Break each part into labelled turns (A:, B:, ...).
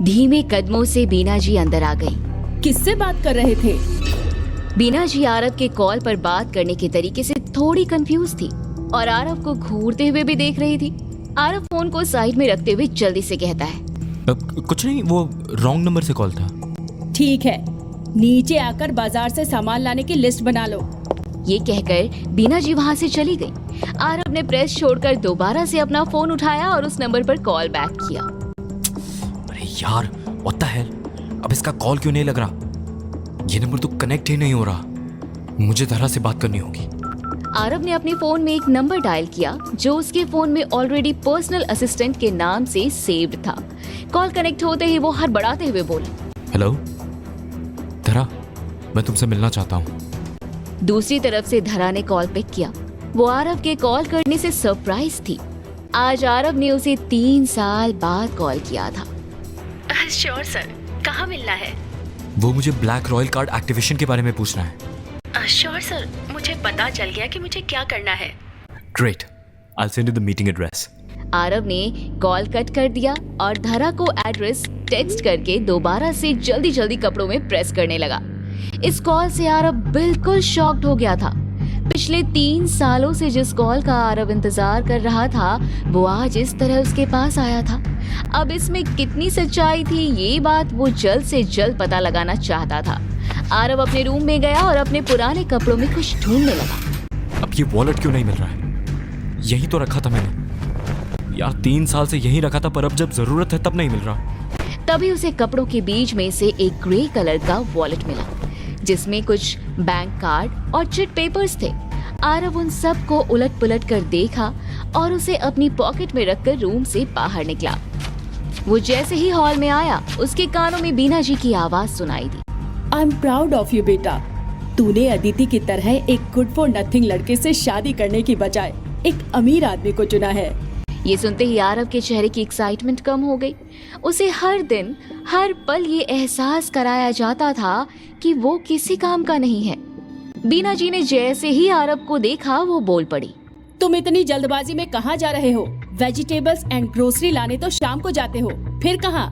A: धीमे कदमों से बीना जी अंदर आ गई।
B: किससे बात कर रहे थे?
A: बीना जी आरव के कॉल पर बात करने के तरीके से थोड़ी कंफ्यूज थी और आरव को घूरते हुए भी देख रही थी। आरव फोन को साइड में रखते हुए जल्दी से कहता है,
C: कुछ नहीं, वो रॉन्ग नंबर से कॉल था।
B: ठीक है, नीचे आकर बाजार से सामान लाने की लिस्ट बना लो।
A: ये कहकर बीना जी वहाँ से चली गई। आरव ने प्रेस छोड़कर दोबारा से अपना फोन उठाया और उस नंबर पर कॉल बैक किया।
C: अरे यार, व्हाट द हेल, अब इसका कॉल क्यों नहीं लग रहा? ये नंबर तो कनेक्ट ही नहीं हो रहा। मुझे धरा से बात करनी होगी।
A: आरव ने अपने फोन में एक नंबर डायल किया जो उसके फोन में ऑलरेडी पर्सनल असिस्टेंट के नाम से सेव्ड था। कॉल कनेक्ट होते ही वो हड़बड़ाते हुए बोले,
C: हेलो धरा, मैं तुमसे मिलना चाहता हूँ।
A: दूसरी तरफ से धरा ने कॉल पिक किया। वो आरव के कॉल करने से सरप्राइज थी। आज आरव ने उसे 3 साल बाद कॉल किया था।
D: श्योर सर, कहाँ मिलना है?
C: वो मुझे ब्लैक रॉयल कार्ड एक्टिवेशन के बारे में पूछना है।
D: श्योर सर, मुझे पता चल गया कि मुझे क्या करना है।
C: Great, I will send you the meeting address.
A: Aarav ने कॉल कट कर दिया और धरा को एड्रेस टेक्स्ट करके दोबारा से जल्दी जल्दी कपड़ों में प्रेस करने लगा। इस कॉल से आरव बिल्कुल शॉक्ड हो गया था। पिछले 3 सालों से जिस कॉल का आरव इंतजार कर रहा था वो आज इस तरह उसके पास आया था। अब इसमें कितनी सच्चाई थी ये बात वो जल्द से जल्द पता लगाना चाहता था। आरव अपने रूम में गया और अपने पुराने कपड़ों में कुछ ढूंढने लगा।
C: अब ये वॉलेट क्यों नहीं मिल रहा है? यही तो रखा था मैंने। यार 3 साल से यही रखा था, पर अब जब जरूरत है तब नहीं मिल रहा।
A: तभी उसे कपड़ों के बीच में से एक ग्रे कलर का वॉलेट मिला जिसमें कुछ बैंक कार्ड और चिट पेपर्स थे। आरव उन सब को उलट पुलट कर देखा और उसे अपनी पॉकेट में रखकर रूम से बाहर निकला। वो जैसे ही हॉल में आया उसके कानों में बीना जी की आवाज सुनाई दी।
B: I am proud of you बेटा। तूने अदिति की तरह एक गुड फॉर नथिंग लड़के से शादी करने की बजाय एक अमीर आदमी को चुना है।
A: ये सुनते ही आरव के चेहरे की एक्साइटमेंट कम हो गई। उसे हर दिन हर पल ये एहसास कराया जाता था कि वो किसी काम का नहीं है। बीना जी ने जैसे ही आरव को देखा वो बोल पड़ी,
B: तुम इतनी जल्दबाजी में कहाँ जा रहे हो? वेजिटेबल्स एंड ग्रोसरी लाने तो शाम को जाते हो, फिर कहाँ?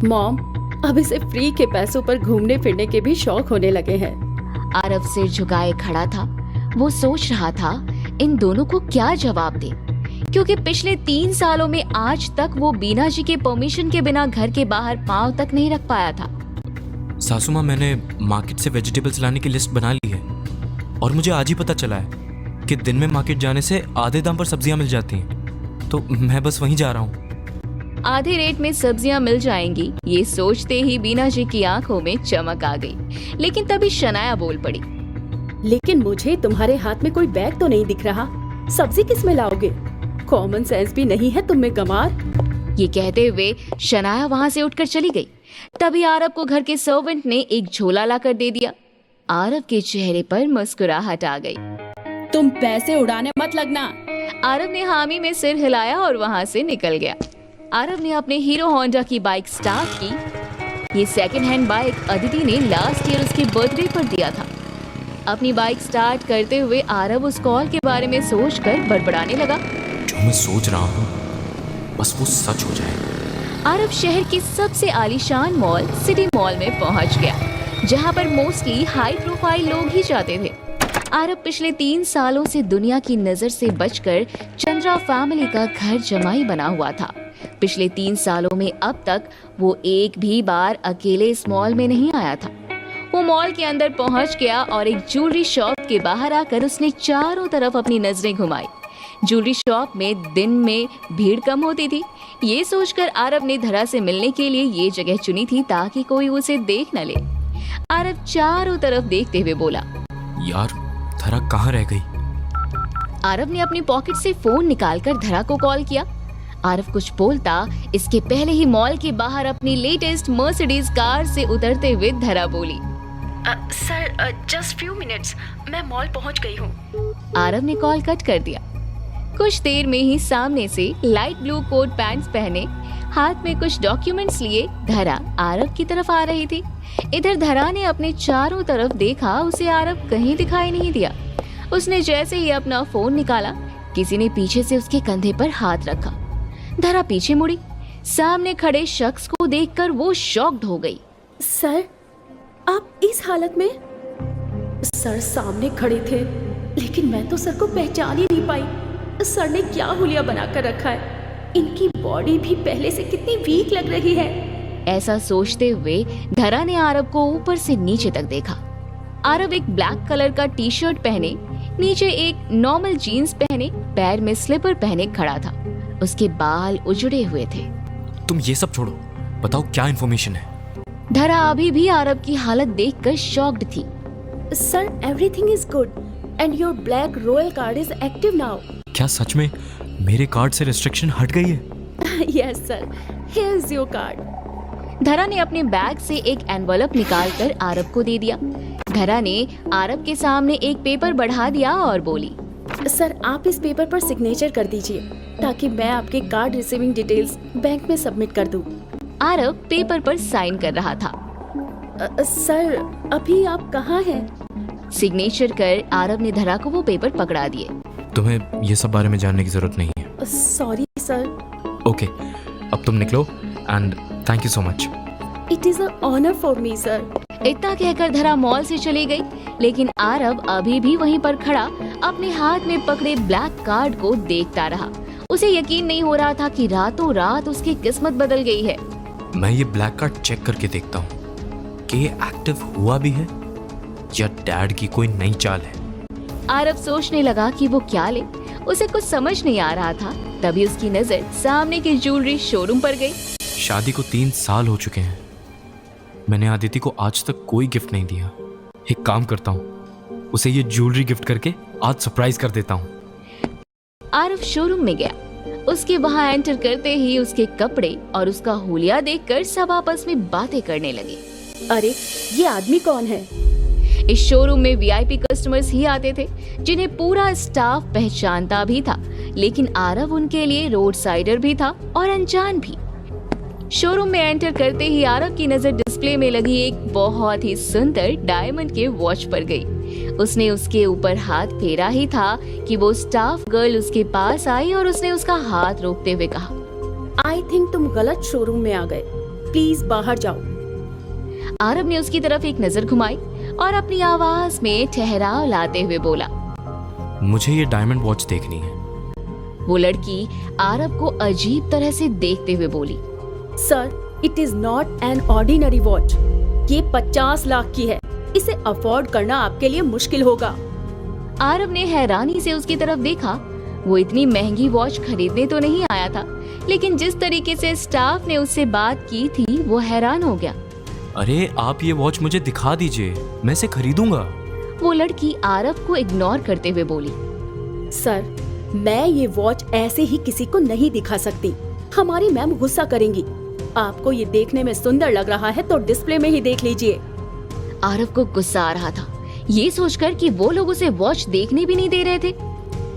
B: मॉम, अब इसे फ्री के पैसों पर घूमने फिरने के भी शौक होने लगे हैं।
A: आरव सिर झुकाए खड़ा था। वो सोच रहा था इन दोनों को क्या जवाब दे, क्योंकि पिछले 3 सालों में आज तक वो बीना जी के परमिशन के बिना घर के बाहर पांव तक नहीं रख पाया था।
C: सासू माँ, मैंने मार्केट से वेजिटेबल्स लाने की लिस्ट बना ली है और मुझे आज ही पता चला है कि दिन में मार्केट जाने से आधे दाम पर सब्जियां मिल जाती हैं, तो मैं बस वहीं जा रहा हूँ।
A: आधे रेट में सब्जियां मिल जाएंगी ये सोचते ही बीना जी की आंखों में चमक आ गई। लेकिन तभी शनाया बोल पड़ी,
B: लेकिन मुझे तुम्हारे हाथ में कोई बैग तो नहीं दिख रहा, सब्जी किस में लाओगे? कॉमन सेंस भी नहीं है तुम में गमार।
A: ये कहते हुए शनाया वहाँ से उठकर चली गई। तभी आरव को घर के सर्वेंट ने एक झोला लाकर दे दिया। आरव के चेहरे पर मुस्कुराहट आ गई।
B: तुम पैसे उड़ाने मत लगना।
A: आरव ने हामी में सिर हिलाया और वहाँ से निकल गया। आरव ने अपने हीरो होंडा की बाइक स्टार्ट की। ये सेकंड हैंड बाइक अदिति ने लास्ट ईयर उसके बर्थडे पर दिया था। अपनी बाइक स्टार्ट करते हुए आरव उस कॉल के बारे में सोचकर बड़बड़ाने लगा।
C: जो मैं सोच रहा हूँ बस वो सच हो जाए।
A: आरव शहर की सबसे आलीशान मॉल सिटी मॉल में पहुंच गया, जहां पर मोस्टली हाई प्रोफाइल लोग ही जाते थे। आरव पिछले 3 सालों से दुनिया की नजर से बचकर चंद्रा फैमिली का घर जमाई बना हुआ था। पिछले 3 सालों में अब तक वो एक भी बार अकेले इस मॉल में नहीं आया था। वो मॉल के अंदर पहुंच गया और एक ज्वेलरी शॉप के बाहर आकर उसने चारों तरफ अपनी नजरें घुमाई। ज्वेलरी शॉप में दिन में भीड़ कम होती थी। ये सोचकर आरव ने धरा से मिलने के लिए ये जगह चुनी थी ताकि कोई उसे देख न ले। आरव चारों तरफ देखते हुए बोला,
C: यार धरा कहाँ रह गई?
A: आरव ने अपनी पॉकेट से फोन निकालकर धरा को कॉल किया। आरव कुछ बोलता इसके पहले ही मॉल के बाहर अपनी लेटेस्ट मर्सिडीज कार से उतरते हुए धरा बोली,
D: सर जस्ट फ्यू मिनट्स, मैं मॉल पहुंच गई हूँ।
A: आरव ने कॉल कट कर दिया। कुछ देर में ही सामने से लाइट ब्लू कोट पैंट्स पहने, हाथ में कुछ डॉक्यूमेंट्स लिए धरा आरव की तरफ आ रही थी। इधर धरा ने अपने चारों तरफ देखा, उसे आरव कहीं दिखाई नहीं दिया। उसने जैसे ही अपना फोन निकाला, किसी ने पीछे से उसके कंधे पर हाथ रखा। धरा पीछे मुड़ी। सामने खड़े शख्स को देखकर वो शॉक्ड हो गई।
B: सर, आप इस हालत में? सर सामने खड़े थे, लेकिन मैं तो सर को पहचान ही नहीं पाई। सर ने क्या हुलिया बनाकर रखा है? इनकी बॉडी भी पहले से कितनी वीक लग रही है।
A: ऐसा सोचते हुए धरा ने आरब को ऊपर से नीचे तक देखा। आरब एक ब्लैक कलर का टी शर्ट पहने, नीचे एक नॉर्मल जीन्स पहने, पैर में स्लीपर पहने खड़ा था। उसके बाल उजड़े हुए थे।
C: तुम ये सब छोड़ो, बताओ क्या इन्फॉर्मेशन है?
A: धरा अभी भी आरब की हालत देखकर शॉक्ड थी।
B: Sir, everything is good and your black royal card is active now.
C: क्या सच में मेरे कार्ड से रिस्ट्रिक्शन हट गई है?
B: Yes sir, here is your card.
A: धरा ने अपने बैग से एक एनवलप निकालकर आरब को दे दिया। धरा ने आरब के सामने एक पेपर बढ़ा दिया और बोली,
B: सर आप इस पेपर पर सिग्नेचर कर दीजिए ताकि मैं आपके कार्ड रिसीविंग डिटेल्स बैंक में सबमिट कर दूं।
A: आरब पेपर पर साइन कर रहा था।
B: सर, अभी आप कहाँ हैं?
A: सिग्नेचर कर आरब ने धरा को वो पेपर पकड़ा दिए।
C: तुम्हें ये सब बारे में जानने की जरूरत नहीं है।
B: Sorry sir.
C: ओके, अब तुम निकलो and thank you so much.
B: It is a honour for me sir.
A: इतना कहकर धरा मॉल से चली गई, लेकिन आरब अभी भी वहीं पर खड़ा अपने हाथ में पकड़े ब्लैक कार्ड को देखता रहा। उसे यकीन नहीं हो रहा था कि रातों रात उसकी किस्मत बदल गई है।
C: मैं ये ब्लैक कार्ड चेक करके देखता हूँ कि ये एक्टिव हुआ भी है या डैड की कोई नई चाल है।
A: आरब सोचने लगा कि वो क्या ले। उसे कुछ समझ नहीं आ रहा था। तभी उसकी नजर सामने के ज्वेलरी शोरूम पर गई।
C: शादी को 3 साल हो चुके हैं। मैंने आदिति को आज तक कोई गिफ्ट नहीं दिया। एक काम करता हूँ, उसे ये ज्वेलरी गिफ्ट करके आज सरप्राइज कर देता हूँ।
A: आरब शोरूम में गया। उसके वहां एंटर करते ही उसके कपड़े और उसका हुलिया देखकर सब आपस में बातें करने लगे।
B: अरे, ये आदमी कौन है?
A: इस शोरूम में वीआईपी कस्टमर्स ही आते थे, जिन्हें पूरा स्टाफ पहचानता भी था, लेकिन आरब उनके लिए रोड साइडर भी था और अनजान भी। शोरूम में एंटर करते ही आरब की नजर डिस्प्ले में लगी एक बहुत ही सुंदर डायमंड के वॉच पर गई। उसने उसके ऊपर हाथ फेरा ही था कि वो स्टाफ गर्ल उसके पास आई और उसने उसका हाथ रोकते हुए कहा,
B: आई थिंक तुम गलत शोरूम में आ गए, प्लीज बाहर जाओ।
A: आरब ने उसकी तरफ एक नजर घुमाई और अपनी आवाज में ठहराव लाते हुए बोला,
C: मुझे ये डायमंड वॉच देखनी है।
A: वो लड़की आरब को अजीब तरह से देखते हुए बोली,
B: sir, it is not an ordinary watch. ये 50 लाख की है। इसे अफोर्ड करना आपके लिए मुश्किल होगा।
A: आरब ने हैरानी से उसकी तरफ देखा। वो इतनी महंगी वॉच खरीदने तो नहीं आया था, लेकिन जिस तरीके से स्टाफ ने उससे बात की थी वो हैरान हो गया।
C: अरे आप ये वॉच मुझे दिखा दीजिए, मैं इसे खरीदूंगा।
A: वो लड़की आरब को इग्नोर करते हुए बोली,
B: सर, मैं ये वॉच ऐसे ही किसी को नहीं दिखा सकती। हमारी मैम गुस्सा करेंगी। आपको ये देखने में सुंदर लग रहा है तो डिस्प्ले में ही देख लीजिए।
A: आरब को गुस्सा आ रहा था, ये सोचकर कि वो लोग उसे वॉच देखने भी नहीं दे रहे थे।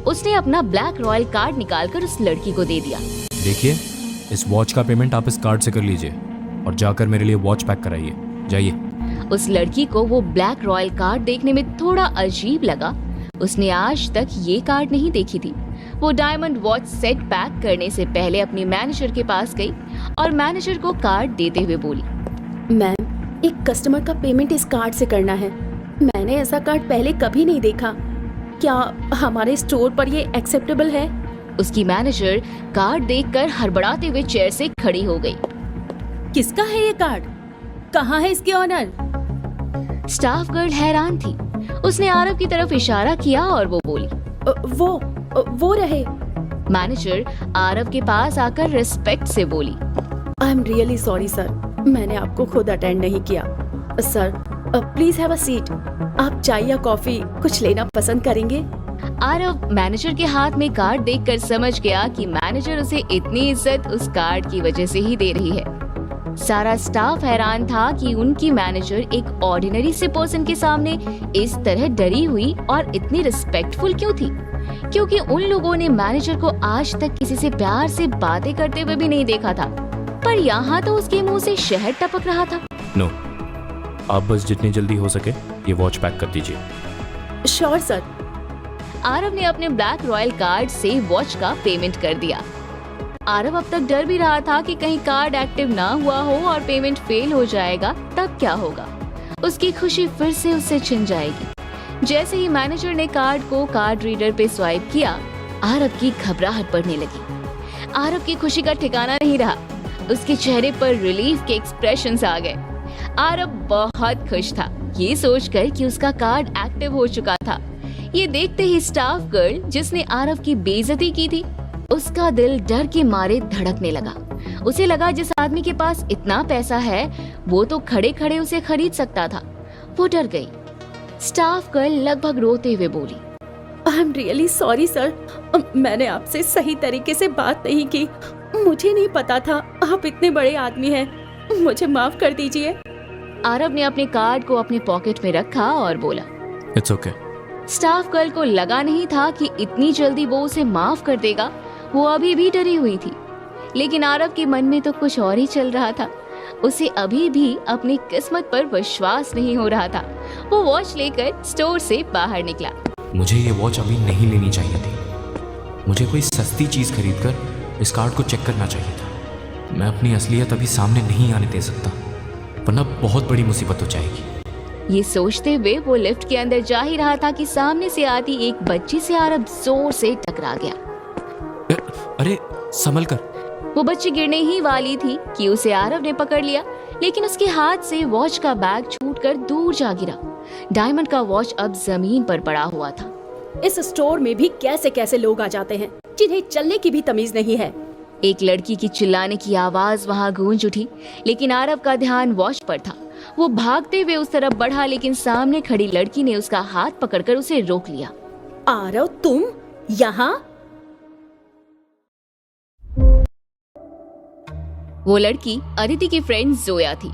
A: उसने अपना ब्लैक रॉयल कार्ड निकालकर उस लड़की को दे दिया।
C: देखिए, इस वॉच का पेमेंट आप इस कार्ड से कर लीजिए और जाकर मेरे लिए वॉच पैक कराइए। जाइए।
A: उस लड़की को वो ब्लैक रॉयल कार्ड देखने में थोड़ा अजीब लगा। उसने आज तक ये कार्ड नहीं देखी थी। वो डायमंड वॉच सेट पैक करने से पहले अपनी मैनेजर के पास गई और मैनेजर को कार्ड देते हुए बोली,
B: मैम, एक कस्टमर का पेमेंट इस कार्ड से करना है। मैंने ऐसा कार्ड पहले कभी नहीं देखा। क्या हमारे स्टोर पर ये एक्सेप्टेबल है?
A: उसकी मैनेजर कार्ड देखकर हड़बड़ाते हुए चेयर से खड़ी हो गई।
B: किसका है ये कार्ड? कहाँ है इसके ऑनर?
A: स्टाफ गर्ल हैरान थी। उसने आरब की तरफ इशारा किया और वो बोली,
B: वो रहे।
A: मैनेजर आरब के पास आकर रिस्पेक्ट से बोली,
B: I am really sorry sir, मैंने आपको खुद अटेंड नहीं किया। Sir, please have a seat. आप चाय या कॉफी कुछ लेना पसंद करेंगे?
A: आरब मैनेजर के हाथ में कार्ड देखकर समझ गया कि मैनेजर उसे इतनी इज्जत उस कार्ड की वजह से ही दे रही है। सारा स्टाफ हैरान था कि उनकी मैनेजर एक ऑर्डिनरी से पर्सन के सामने इस तरह डरी हुई और इतनी रिस्पेक्टफुल क्यों थी, क्योंकि उन लोगों ने मैनेजर को आज तक किसी से प्यार से बातें करते हुए भी नहीं देखा था। पर यहाँ तो उसके मुंह से शहद टपक रहा था।
C: नो, आप बस जितनी जल्दी हो सके ये वॉच पैक कर दीजिए।
B: Sure sir.
A: आरब ने अपने ब्लैक रॉयल कार्ड से वॉच का पेमेंट कर दिया। आरव अब तक डर भी रहा था कि कहीं कार्ड एक्टिव ना हुआ हो और पेमेंट फेल हो जाएगा, तब क्या होगा। उसकी खुशी फिर से उससे छिन जाएगी। जैसे ही मैनेजर ने कार्ड को कार्ड रीडर पे स्वाइप किया, आरव की घबराहट बढ़ने लगी। आरव की खुशी का ठिकाना नहीं रहा। उसके चेहरे पर रिलीफ के एक्सप्रेशंस आ गए। आरव बहुत खुश था, ये सोचकर कि उसका कार्ड एक्टिव हो चुका था। ये देखते ही स्टाफ गर्ल जिसने आरव की बेइज्जती की थी, उसका दिल डर के मारे धड़कने लगा। उसे लगा जिस आदमी के पास इतना पैसा है वो तो खड़े खड़े उसे खरीद सकता था। वो डर गई। स्टाफ गर्ल लगभग रोते हुए बोली,
B: I am really sorry sir, मैंने आपसे सही तरीके से बात नहीं की। मुझे नहीं पता था आप इतने बड़े आदमी हैं, मुझे माफ कर दीजिए।
A: आरव ने अपने कार्ड को अपने पॉकेट में रखा और बोला,
C: इट्स ओके।
A: स्टाफ गर्ल को लगा नहीं था कि इतनी जल्दी वो उसे माफ कर देगा। वो अभी भी डरी हुई थी, लेकिन आरव के मन में तो कुछ और ही चल रहा था। उसे अभी भी अपनी किस्मत पर विश्वास नहीं हो रहा था। वो वॉच लेकर स्टोर से बाहर निकला।
C: मुझे ये वॉच अभी नहीं लेनी चाहिए थी। मुझे कोई सस्ती चीज़ खरीदकर इस कार्ड को चेक करना चाहिए था। मैं अपनी असलियत अभी सामने नहीं आने दे सकता, वरना बहुत बड़ी मुसीबत हो जाएगी।
A: ये सोचते हुए वो लिफ्ट के अंदर जा ही रहा था कि सामने से आती एक बच्ची से आरव जोर से टकरा गया।
C: अरे संभल कर।
A: वो बच्ची गिरने ही वाली थी कि उसे आरव ने पकड़ लिया, लेकिन उसके हाथ से वॉच का बैग छूटकर दूर जा गिरा। डायमंड का वॉच अब जमीन पर पड़ा हुआ था।
B: इस स्टोर में भी कैसे कैसे लोग आ जाते हैं जिन्हें चलने की भी तमीज नहीं है।
A: एक लड़की की चिल्लाने की आवाज वहां गूंज उठी, लेकिन आरव का ध्यान वॉच पर था। वो भागते हुए उस तरफ बढ़ा, लेकिन सामने खड़ी लड़की ने उसका हाथ पकड़कर उसे रोक लिया।
B: आरव, तुम यहाँ?
A: वो लड़की अदिति की फ्रेंड जोया थी।